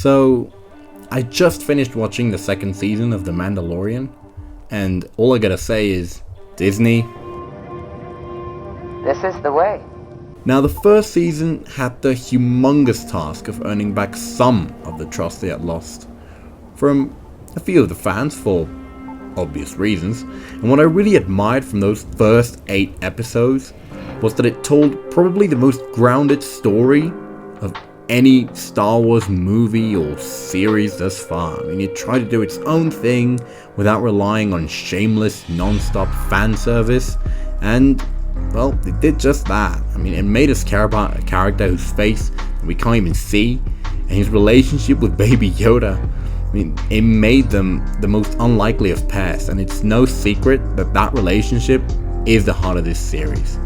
So, I just finished watching the second season of The Mandalorian, and all I gotta say is, Disney, this is the way. Now, the first season had the humongous task of earning back some of the trust they had lost from a few of the fans for obvious reasons, and what I really admired from those first 8 episodes was that it told probably the most grounded story of any Star Wars movie or series thus far. I mean, it tried to do its own thing without relying on shameless, non-stop fan service, and well, it did just that. I mean, it made us care about a character whose face we can't even see, and his relationship with Baby Yoda. I mean, it made them the most unlikely of pairs, and it's no secret that that relationship is the heart of this series.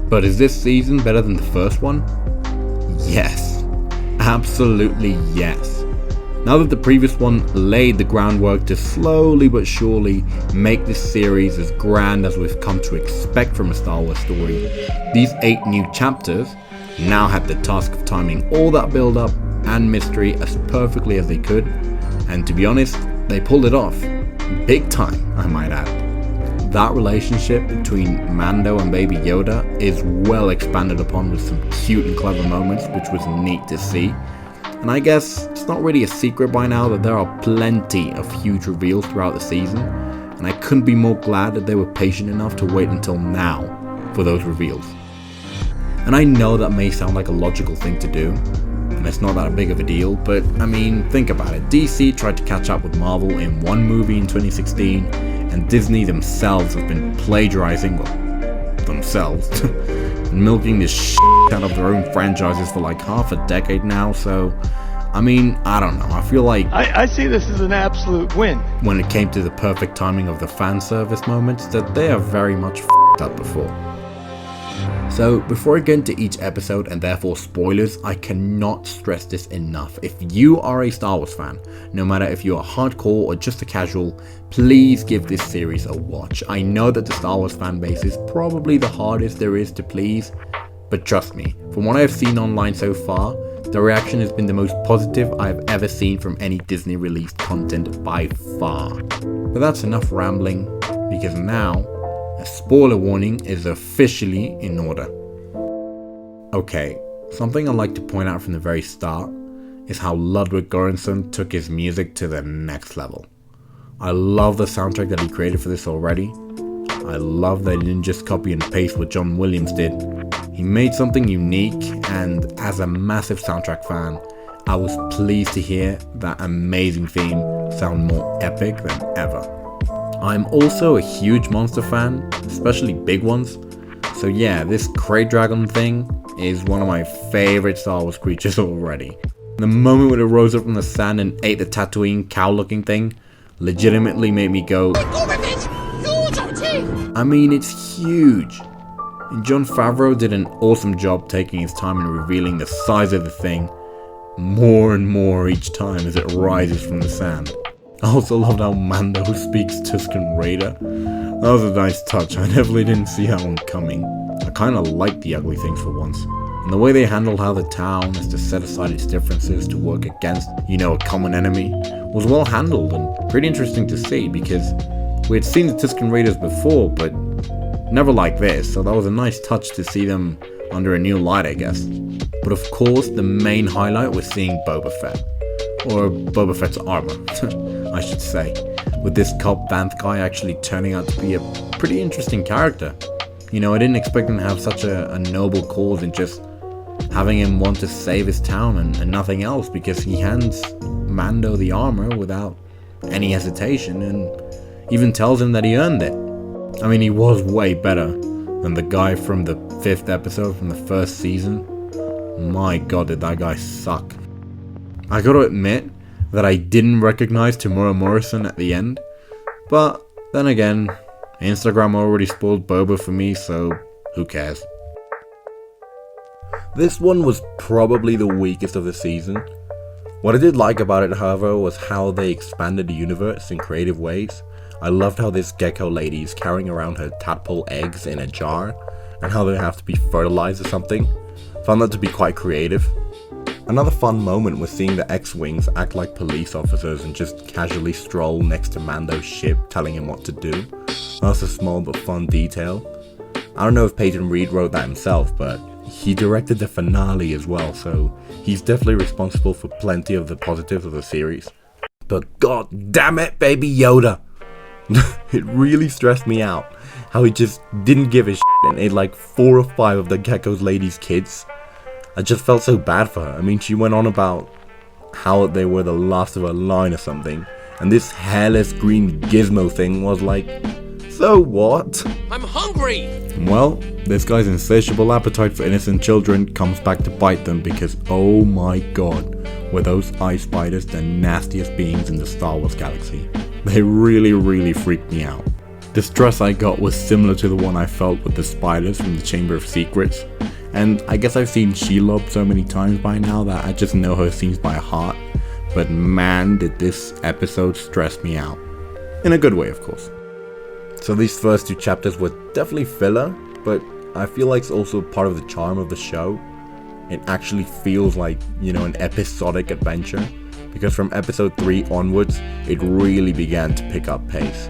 But is this season better than the first one? Yes. Absolutely yes. Now that the previous one laid the groundwork to slowly but surely make this series as grand as we've come to expect from a Star Wars story, these 8 new chapters now had the task of timing all that build up and mystery as perfectly as they could, and to be honest, they pulled it off. Big time, I might add. That relationship between Mando and Baby Yoda is well expanded upon with some cute and clever moments, which was neat to see. And I guess it's not really a secret by now that there are plenty of huge reveals throughout the season, and I couldn't be more glad that they were patient enough to wait until now for those reveals. And I know that may sound like a logical thing to do, and it's not that big of a deal, but I mean, think about it. DC tried to catch up with Marvel in one movie in 2016, and Disney themselves have been plagiarizing, themselves, and milking this shit out of their own franchises for like half a decade now, so I mean, I don't know, I feel like I see this as an absolute win. When it came to the perfect timing of the fan service moments, that they are very much f***ed up before. So before I get into each episode and therefore spoilers, I cannot stress this enough. If you are a Star Wars fan, no matter if you are hardcore or just a casual, please give this series a watch. I know that the Star Wars fan base is probably the hardest there is to please, but trust me, from what I have seen online so far, the reaction has been the most positive I have ever seen from any Disney released content by far. But that's enough rambling, because now a spoiler warning is officially in order. Okay, something I'd like to point out from the very start is how Ludwig Göransson took his music to the next level. I love the soundtrack that he created for this already. I love that he didn't just copy and paste what John Williams did. He made something unique, and as a massive soundtrack fan, I was pleased to hear that amazing theme sound more epic than ever. I'm also a huge monster fan, especially big ones, so yeah, this Krayt Dragon thing is one of my favorite Star Wars creatures already. The moment when it rose up from the sand and ate the Tatooine cow looking thing legitimately made me go, I mean, it's huge. And Jon Favreau did an awesome job taking his time and revealing the size of the thing more and more each time as it rises from the sand. I also loved how Mando speaks Tusken Raider. That was a nice touch. I definitely didn't see that one coming. I kinda liked the ugly things for once. And the way they handled how the town has to set aside its differences to work against, a common enemy, was well handled and pretty interesting to see, because we had seen the Tusken Raiders before, but never like this, so that was a nice touch to see them under a new light, I guess. But of course, the main highlight was seeing Boba Fett. Or Boba Fett's armor, I should say. With this Cobb Vanth guy actually turning out to be a pretty interesting character. I didn't expect him to have such a noble cause and just having him want to save his town and nothing else, because he hands Mando the armor without any hesitation and even tells him that he earned it. I mean, he was way better than the guy from the 5th episode from the first season. My god, did that guy suck. I gotta admit that I didn't recognize Temuera Morrison at the end, but then again, Instagram already spoiled Boba for me, so who cares. This one was probably the weakest of the season. What I did like about it, however, was how they expanded the universe in creative ways. I loved how this gecko lady is carrying around her tadpole eggs in a jar, and how they have to be fertilized or something. Found that to be quite creative. Another fun moment was seeing the X-Wings act like police officers and just casually stroll next to Mando's ship telling him what to do. That's a small but fun detail. I don't know if Peyton Reed wrote that himself, but he directed the finale as well, so he's definitely responsible for plenty of the positives of the series. But god damn it, Baby Yoda! It really stressed me out how he just didn't give a shit and ate like 4 or 5 of the Gecko's lady's kids. I just felt so bad for her. I mean, she went on about how they were the last of her line or something, and this hairless green gizmo thing was like, so what? I'm hungry! Well, this guy's insatiable appetite for innocent children comes back to bite them because oh my god, were those ice spiders the nastiest beings in the Star Wars galaxy. They really freaked me out. The stress I got was similar to the one I felt with the spiders from the Chamber of Secrets, and I guess I've seen Shelob so many times by now that I just know her scenes by heart, but man did this episode stress me out. In a good way, of course. So these first 2 chapters were definitely filler, but I feel like it's also part of the charm of the show. It actually feels like, an episodic adventure, because from episode 3 onwards, it really began to pick up pace.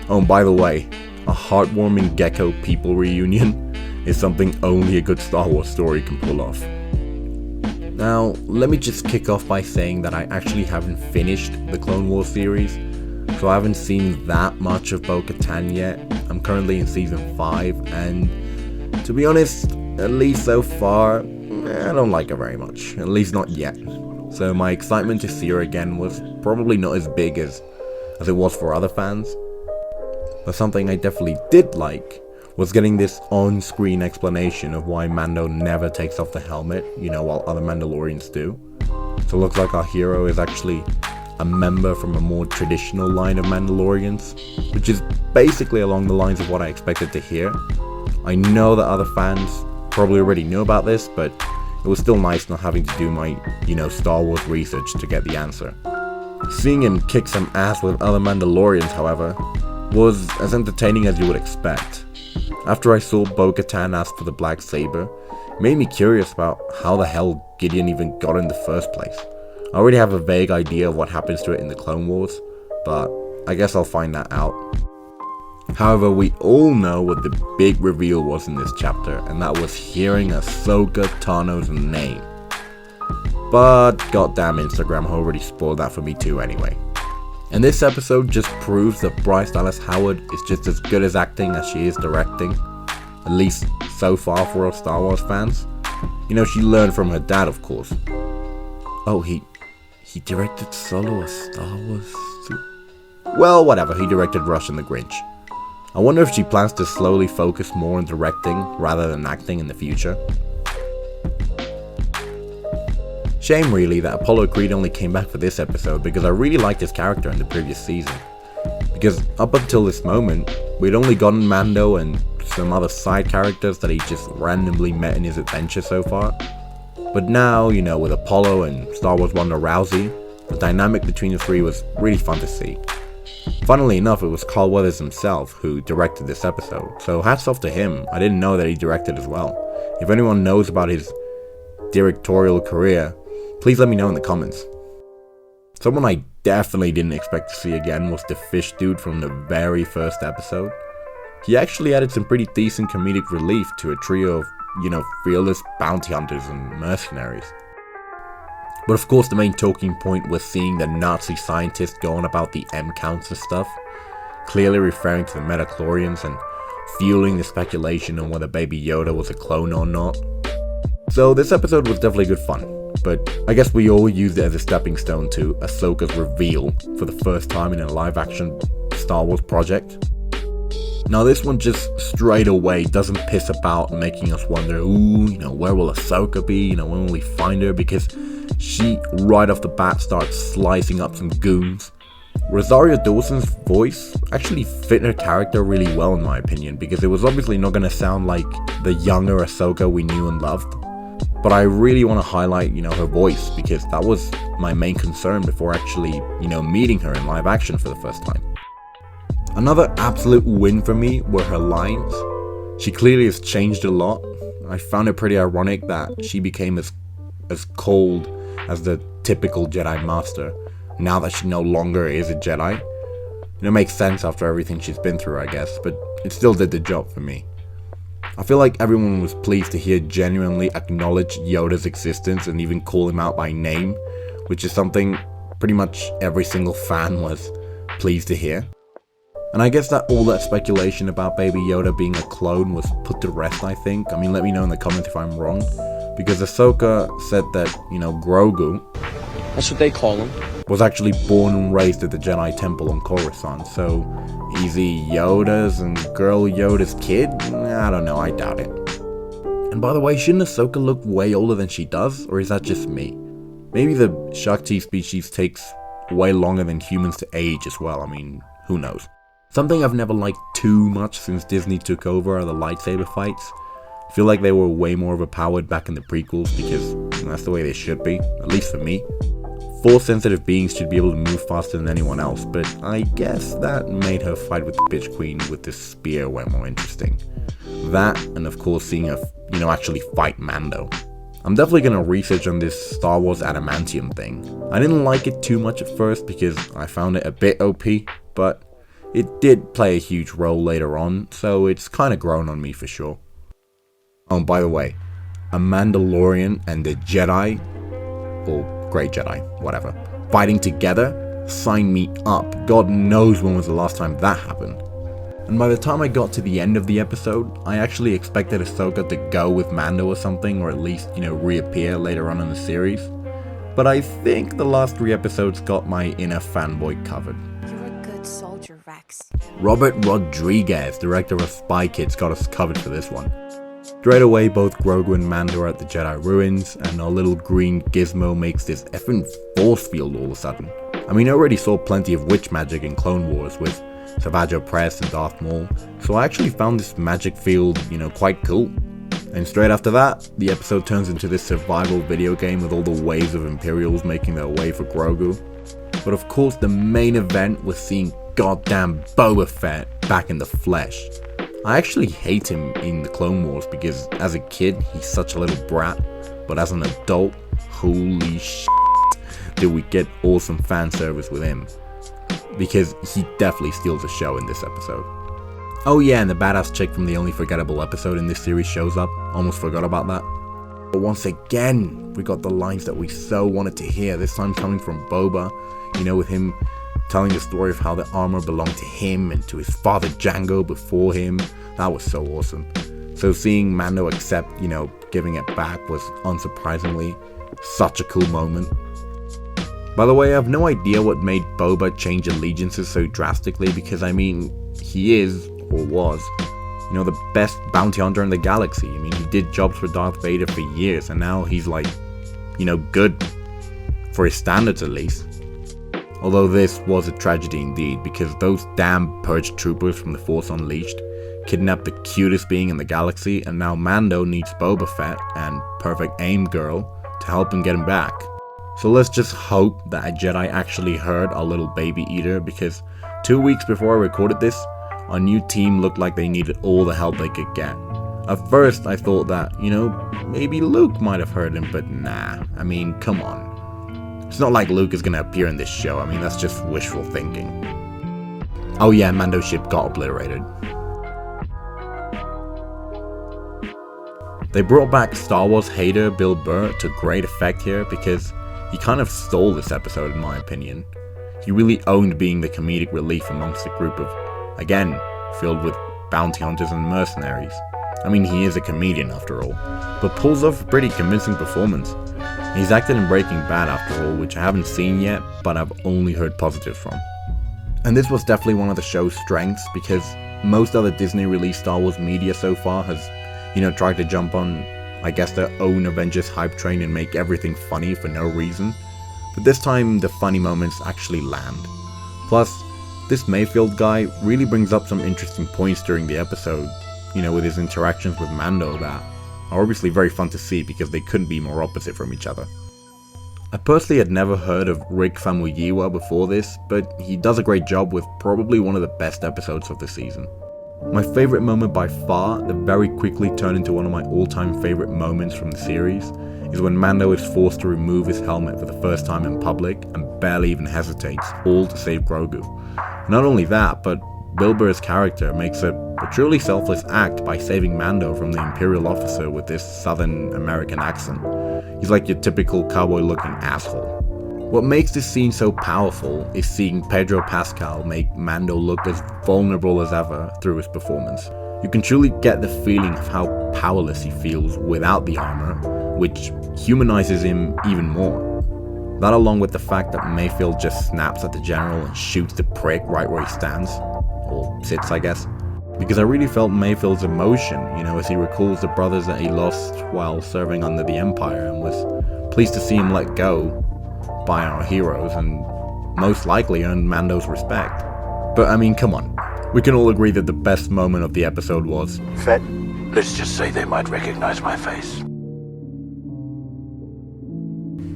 Oh, and by the way, a heartwarming Gecko people reunion is something only a good Star Wars story can pull off. Now, let me just kick off by saying that I actually haven't finished the Clone Wars series, so I haven't seen that much of Bo-Katan yet. I'm currently in season 5, and to be honest, at least so far, I don't like her very much, at least not yet. So my excitement to see her again was probably not as big as it was for other fans. But something I definitely did like was getting this on-screen explanation of why Mando never takes off the helmet, while other Mandalorians do. So it looks like our hero is actually a member from a more traditional line of Mandalorians, which is basically along the lines of what I expected to hear. I know that other fans probably already knew about this, but it was still nice not having to do my, Star Wars research to get the answer. Seeing him kick some ass with other Mandalorians, however, was as entertaining as you would expect. After I saw Bo-Katan ask for the black saber, it made me curious about how the hell Gideon even got in the first place. I already have a vague idea of what happens to it in the Clone Wars, but I guess I'll find that out. However, we all know what the big reveal was in this chapter, and that was hearing Ahsoka Tano's name. But goddamn, Instagram already spoiled that for me too anyway. And this episode just proves that Bryce Dallas Howard is just as good as acting as she is directing. At least so far for us Star Wars fans. She learned from her dad, of course. Oh, he directed Solo, a Star Wars... Well, whatever, he directed Rush and the Grinch. I wonder if she plans to slowly focus more on directing rather than acting in the future. Shame really that Apollo Creed only came back for this episode, because I really liked his character in the previous season. Because up until this moment, we'd only gotten Mando and some other side characters that he just randomly met in his adventure so far. But now, with Apollo and Star Wars Ronda Rousey, the dynamic between the 3 was really fun to see. Funnily enough, it was Carl Weathers himself who directed this episode, so hats off to him. I didn't know that he directed as well. If anyone knows about his directorial career, please let me know in the comments. Someone I definitely didn't expect to see again was the fish dude from the very first episode. He actually added some pretty decent comedic relief to a trio of, fearless bounty hunters and mercenaries. But of course the main talking point was seeing the Nazi scientists go on about the M-counts and stuff, clearly referring to the Metachlorians and fueling the speculation on whether Baby Yoda was a clone or not. So this episode was definitely good fun, but I guess we all used it as a stepping stone to Ahsoka's reveal for the first time in a live-action Star Wars project. Now this one just straight away doesn't piss about making us wonder, where will Ahsoka be, when will we find her, because she right off the bat starts slicing up some goons. Rosario Dawson's voice actually fit her character really well in my opinion, because it was obviously not going to sound like the younger Ahsoka we knew and loved. But I really want to highlight, her voice, because that was my main concern before actually, meeting her in live action for the first time. Another absolute win for me were her lines. She clearly has changed a lot. I found it pretty ironic that she became as as cold as the typical Jedi Master, now that she no longer is a Jedi. It makes sense after everything she's been through, I guess, but it still did the job for me. I feel like everyone was pleased to hear genuinely acknowledge Yoda's existence and even call him out by name, which is something pretty much every single fan was pleased to hear. And I guess that all that speculation about Baby Yoda being a clone was put to rest, I think. I mean, let me know in the comments if I'm wrong. Because Ahsoka said that, Grogu, that's what they call him, was actually born and raised at the Jedi Temple on Coruscant. So, is he Yoda's and girl Yoda's kid? I don't know, I doubt it. And by the way, shouldn't Ahsoka look way older than she does? Or is that just me? Maybe the Shakti species takes way longer than humans to age as well. I mean, who knows? Something I've never liked too much since Disney took over are the lightsaber fights. I feel like they were way more overpowered back in the prequels because that's the way they should be, at least for me. Force-sensitive beings should be able to move faster than anyone else, but I guess that made her fight with the bitch queen with this spear way more interesting. That, and of course seeing her, actually fight Mando. I'm definitely gonna research on this Star Wars adamantium thing. I didn't like it too much at first because I found it a bit OP, but it did play a huge role later on, so it's kinda grown on me for sure. Oh, and by the way, a Mandalorian and a Jedi, or Great Jedi, whatever, fighting together? Sign me up. God knows when was the last time that happened. And by the time I got to the end of the episode, I actually expected Ahsoka to go with Mando or something, or at least, reappear later on in the series. But I think the last 3 episodes got my inner fanboy covered. You're a good soldier, Rex. Robert Rodriguez, director of Spy Kids, got us covered for this one. Straight away, both Grogu and Mando are at the Jedi ruins, and our little green gizmo makes this effing force field all of a sudden. I mean, I already saw plenty of witch magic in Clone Wars with Savage Opress and Darth Maul, so I actually found this magic field, quite cool. And straight after that, the episode turns into this survival video game with all the waves of Imperials making their way for Grogu. But of course, the main event was seeing goddamn Boba Fett back in the flesh. I actually hate him in the Clone Wars because as a kid, he's such a little brat, but as an adult, holy shit, did we get awesome fan service with him. Because he definitely steals the show in this episode. Oh yeah, and the badass chick from the only forgettable episode in this series shows up, almost forgot about that. But once again, we got the lines that we so wanted to hear, this time coming from Boba, with him telling the story of how the armor belonged to him and to his father Jango before him. That was so awesome. So seeing Mando accept, giving it back was unsurprisingly such a cool moment. By the way, I have no idea what made Boba change allegiances so drastically because I mean, he is, or was, the best bounty hunter in the galaxy. I mean, he did jobs for Darth Vader for years and now he's like, good for his standards at least. Although this was a tragedy indeed, because those damn purge troopers from the Force Unleashed kidnapped the cutest being in the galaxy, and now Mando needs Boba Fett and Perfect Aim Girl to help him get him back. So let's just hope that a Jedi actually heard our little baby eater, because 2 weeks before I recorded this, our new team looked like they needed all the help they could get. At first I thought that, maybe Luke might have heard him, but nah, I mean, come on. It's not like Luke is gonna appear in this show, I mean that's just wishful thinking. Oh yeah, Mando's ship got obliterated. They brought back Star Wars hater Bill Burr to great effect here because he kind of stole this episode in my opinion. He really owned being the comedic relief amongst a group of, again, filled with bounty hunters and mercenaries. I mean he is a comedian after all, but pulls off a pretty convincing performance. He's acted in Breaking Bad after all, which I haven't seen yet, but I've only heard positives from. And this was definitely one of the show's strengths, because most other Disney released Star Wars media so far has, tried to jump on, I guess, their own Avengers hype train and make everything funny for no reason. But this time, the funny moments actually land. Plus, this Mayfield guy really brings up some interesting points during the episode, with his interactions with Mando that are obviously very fun to see because they couldn't be more opposite from each other. I personally had never heard of Rick Famuyiwa before this, but he does a great job with probably one of the best episodes of the season. My favourite moment by far, that very quickly turned into one of my all-time favourite moments from the series, is when Mando is forced to remove his helmet for the first time in public and barely even hesitates, all to save Grogu. Not only that, but Bill Burr's character makes a truly selfless act by saving Mando from the Imperial officer with this Southern American accent. He's like your typical cowboy-looking asshole. What makes this scene so powerful is seeing Pedro Pascal make Mando look as vulnerable as ever through his performance. You can truly get the feeling of how powerless he feels without the armor, which humanizes him even more. That, along with the fact that Mayfield just snaps at the general and shoots the prick right where he stands, or sits I guess, because I really felt Mayfield's emotion, as he recalls the brothers that he lost while serving under the Empire, and was pleased to see him let go by our heroes and most likely earned Mando's respect. But I mean, come on. We can all agree that the best moment of the episode was... Fett, let's just say they might recognize my face.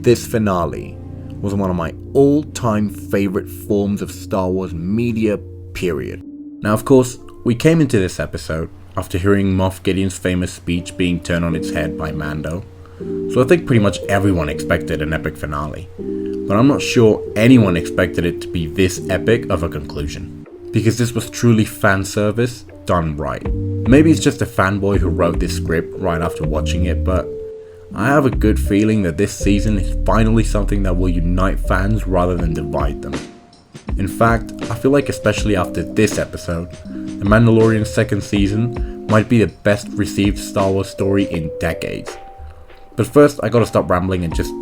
This finale was one of my all-time favorite forms of Star Wars media, period. Now, of course, we came into this episode after hearing Moff Gideon's famous speech being turned on its head by Mando, so I think pretty much everyone expected an epic finale. But I'm not sure anyone expected it to be this epic of a conclusion, because this was truly fan service done right. Maybe it's just a fanboy who wrote this script right after watching it, but I have a good feeling that this season is finally something that will unite fans rather than divide them. In fact, I feel like especially after this episode, The Mandalorian's second season might be the best received Star Wars story in decades. But first, I gotta stop rambling and just,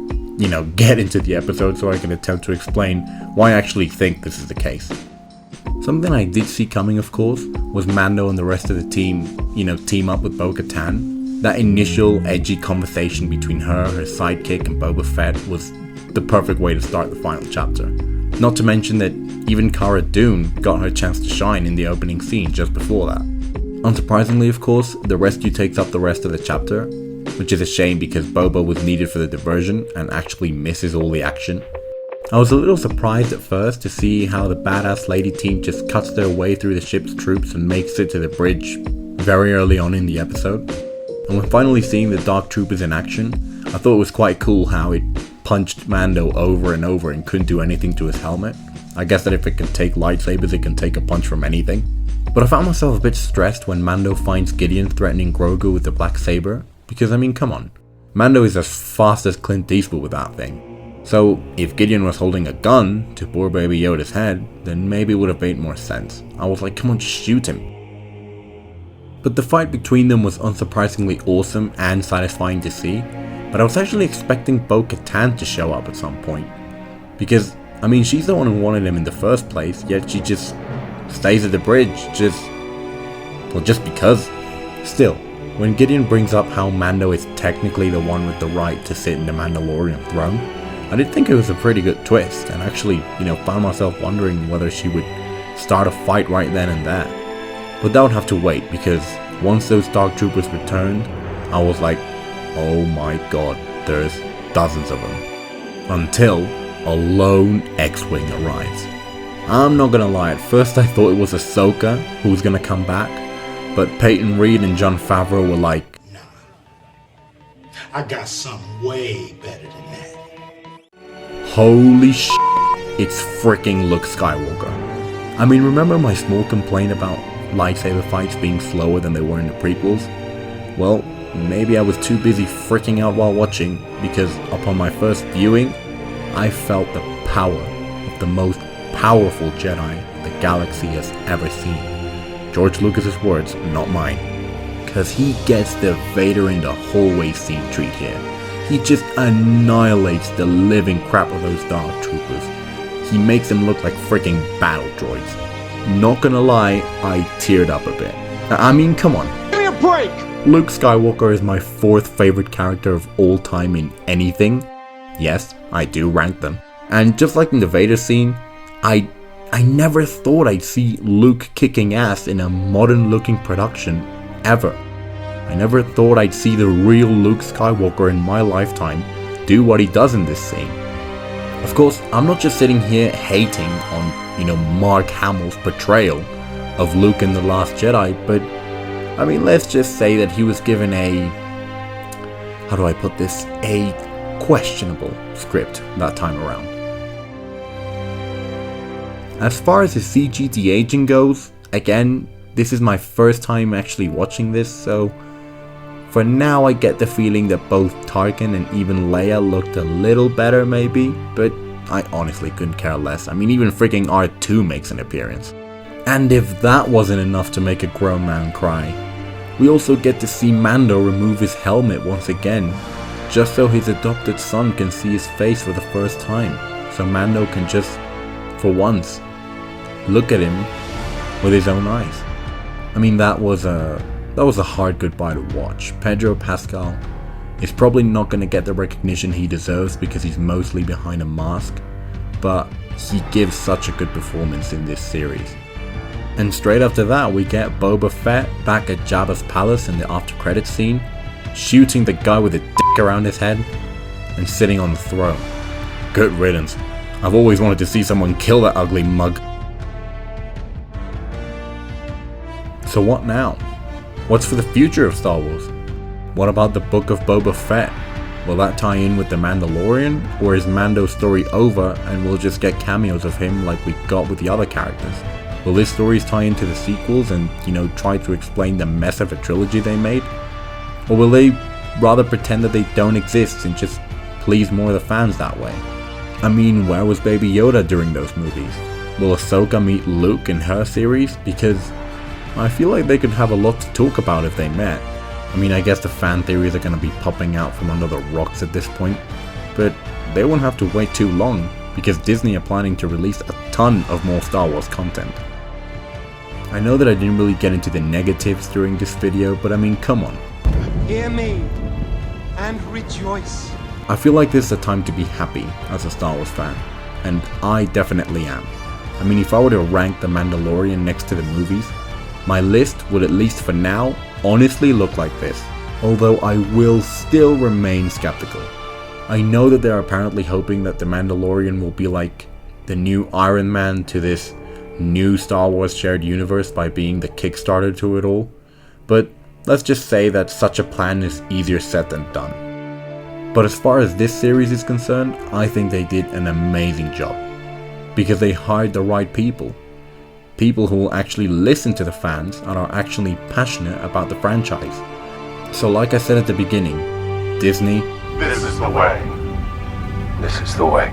get into the episode so I can attempt to explain why I actually think this is the case. Something I did see coming, of course, was Mando and the rest of the team, team up with Bo-Katan. That initial edgy conversation between her sidekick, and Boba Fett was the perfect way to start the final chapter. Not to mention that even Cara Dune got her chance to shine in the opening scene just before that. Unsurprisingly, of course, the rescue takes up the rest of the chapter, which is a shame because Boba was needed for the diversion and actually misses all the action. I was a little surprised at first to see how the badass lady team just cuts their way through the ship's troops and makes it to the bridge very early on in the episode. And when finally seeing the Dark Troopers in action, I thought it was quite cool how it punched Mando over and over and couldn't do anything to his helmet. I guess that if it can take lightsabers, it can take a punch from anything. But I found myself a bit stressed when Mando finds Gideon threatening Grogu with the black saber, because I mean, come on. Mando is as fast as Clint Eastwood with that thing. So if Gideon was holding a gun to poor baby Yoda's head, then maybe it would have made more sense. I was like, come on, just shoot him. But the fight between them was unsurprisingly awesome and satisfying to see, but I was actually expecting Bo-Katan to show up at some point. Because, I mean, she's the one who wanted him in the first place, yet she just stays at the bridge, just because. Still, when Gideon brings up how Mando is technically the one with the right to sit in the Mandalorian throne, I did think it was a pretty good twist, and actually, found myself wondering whether she would start a fight right then and there. But that would have to wait, because once those Dark Troopers returned, I was like, oh my god, there's dozens of them. Until a lone X-Wing arrives. I'm not gonna lie, at first I thought it was Ahsoka who was gonna come back, but Peyton Reed and Jon Favreau were like, nah, I got something way better than that. holy sh**, it's freaking Luke Skywalker. I mean, remember my small complaint about lightsaber fights being slower than they were in the prequels? Well, maybe I was too busy freaking out while watching, because upon my first viewing, I felt the power of the most powerful Jedi the galaxy has ever seen. George Lucas's words, not mine. Cause he gets the Vader in the hallway scene treat here. He just annihilates the living crap of those Dark Troopers. He makes them look like freaking battle droids. Not gonna lie, I teared up a bit. I mean, come on. Give me a break! Luke Skywalker is my fourth favorite character of all time in anything. Yes, I do rank them. And just like in the Vader scene, I never thought I'd see Luke kicking ass in a modern looking production, ever. I never thought I'd see the real Luke Skywalker in my lifetime do what he does in this scene. Of course, I'm not just sitting here hating on, Mark Hamill's portrayal of Luke in The Last Jedi, but I mean, let's just say that he was given how do I put this, a questionable script that time around. As far as the CG de-aging goes, again, this is my first time actually watching this, so for now I get the feeling that both Tarkin and even Leia looked a little better maybe, but I honestly couldn't care less. I mean, even freaking R2 makes an appearance. And if that wasn't enough to make a grown man cry, we also get to see Mando remove his helmet once again, just so his adopted son can see his face for the first time, so Mando can just, for once, look at him with his own eyes. I mean, that was a hard goodbye to watch. Pedro Pascal is probably not going to get the recognition he deserves because he's mostly behind a mask, but he gives such a good performance in this series. And straight after that we get Boba Fett back at Jabba's palace in the after credits scene, shooting the guy with a dick around his head and sitting on the throne. Good riddance. I've always wanted to see someone kill that ugly mug. So what now? What's for the future of Star Wars? What about the Book of Boba Fett? Will that tie in with the Mandalorian, or is Mando's story over and we'll just get cameos of him like we got with the other characters? Will these stories tie into the sequels and, try to explain the mess of a trilogy they made? Or will they rather pretend that they don't exist and just please more of the fans that way? I mean, where was Baby Yoda during those movies? Will Ahsoka meet Luke in her series? Because I feel like they could have a lot to talk about if they met. I mean, I guess the fan theories are going to be popping out from under the rocks at this point, but they won't have to wait too long because Disney are planning to release a ton of more Star Wars content. I know that I didn't really get into the negatives during this video, but I mean, come on. Hear me and rejoice. I feel like this is a time to be happy as a Star Wars fan, and I definitely am. I mean, if I were to rank The Mandalorian next to the movies, my list would, at least for now, honestly look like this, although I will still remain skeptical. I know that they're apparently hoping that The Mandalorian will be like the new Iron Man to this new Star Wars shared universe by being the Kickstarter to it all, but let's just say that such a plan is easier said than done. But as far as this series is concerned, I think they did an amazing job, because they hired the right people. People who will actually listen to the fans and are actually passionate about the franchise. So like I said at the beginning, Disney, This is the way. This is the way.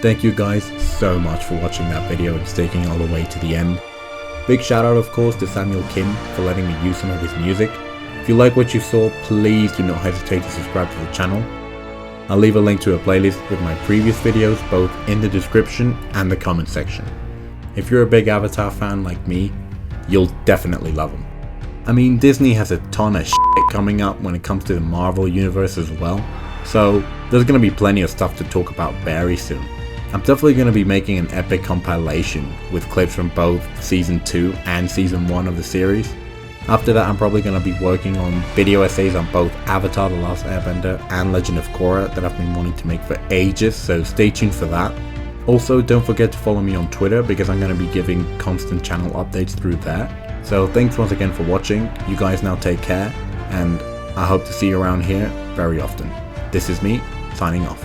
thank you guys so much for watching that video and sticking all the way to the end. Big shout out of course to Samuel Kim for letting me use some of his music. If you like what you saw, please do not hesitate to subscribe to the channel. I'll leave a link to a playlist with my previous videos both in the description and the comment section. If you're a big Avatar fan like me, you'll definitely love them. I mean, Disney has a ton of shit coming up when it comes to the Marvel universe as well, so there's going to be plenty of stuff to talk about very soon. I'm definitely going to be making an epic compilation with clips from both Season 2 and Season 1 of the series. After that, I'm probably going to be working on video essays on both Avatar The Last Airbender and Legend of Korra that I've been wanting to make for ages, so stay tuned for that. Also, don't forget to follow me on Twitter because I'm going to be giving constant channel updates through there. So thanks once again for watching, you guys now take care, and I hope to see you around here very often. This is me, signing off.